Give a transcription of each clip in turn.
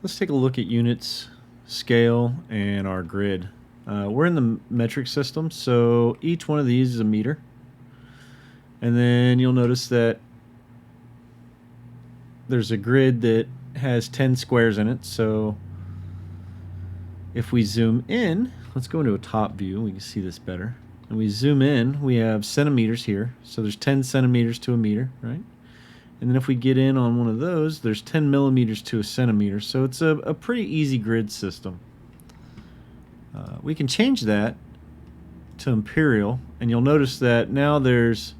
Let's take a look at units, scale, and our grid. We're in the metric system, so each one of these is a meter. And then you'll notice that there's a grid that has 10 squares in it. So if we zoom in, let's go into a top view, we can see this better. And we zoom in, we have centimeters here. So there's 10 centimeters to a meter, right? And then if we get in on one of those, there's 10 millimeters to a centimeter. So it's a pretty easy grid system. We can change that to imperial, and you'll notice that now there's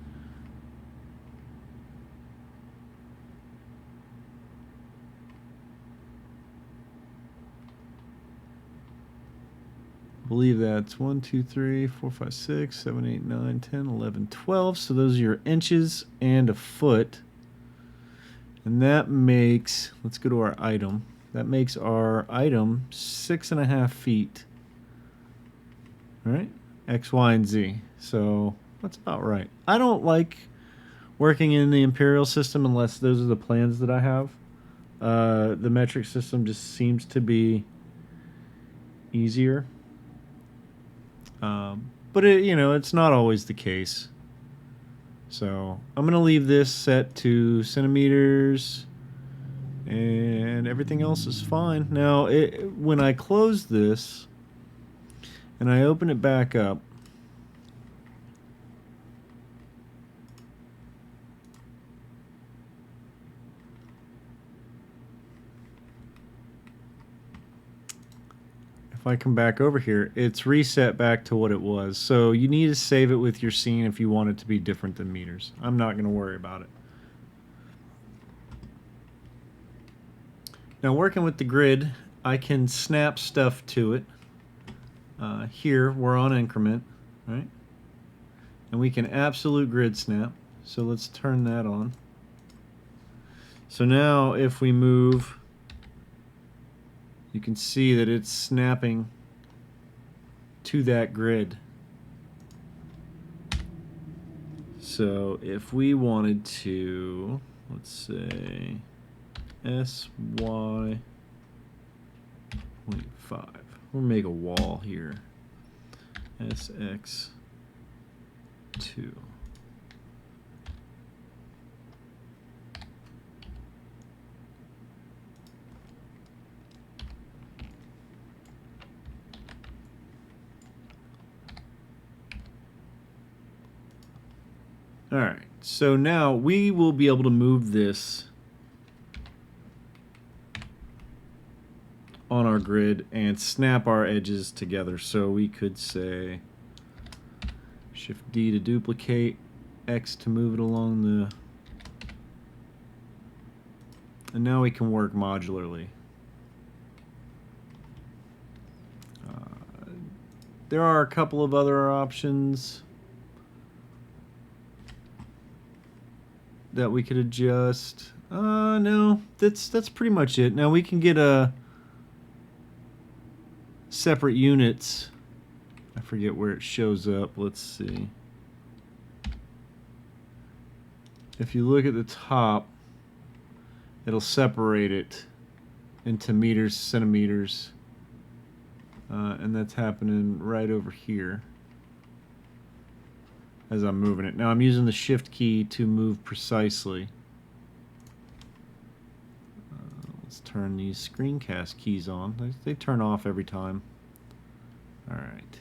I believe that's 1, 2, 3, 4, 5, 6, 7, 8, 9, 10, 11, 12. So those are your inches and a foot. And that makes, let's go to our item. That makes our item 6.5 feet. All right, X, Y, and Z. So that's about right. I don't like working in the imperial system unless those are the plans that I have. The metric system just seems to be easier. But it's not always the case. So I'm going to leave this set to centimeters, and everything else is fine. Now, when I close this and I open it back up, if I come back over here, it's reset back to what it was. So you need to save it with your scene if you want it to be different than meters. I'm not going to worry about it. Now, working with the grid, I can snap stuff to it. Here, we're on increment, right? And we can absolute grid snap. So let's turn that on. So now if we move, you can see that it's snapping to that grid. So if we wanted to, let's say SY.5, we'll make a wall here. SX2. Alright, so now we will be able to move this on our grid and snap our edges together. So we could say Shift D to duplicate, X to move it along the... And now we can work modularly. There are a couple of other options that we could adjust. No, that's pretty much it. Now we can get a separate units. I forget where it shows up. Let's see. If you look at the top, it'll separate it into meters, centimeters, and that's happening right over here as I'm moving it. Now I'm using the shift key to move precisely. Let's turn these screencast keys on. They turn off every time. Alright.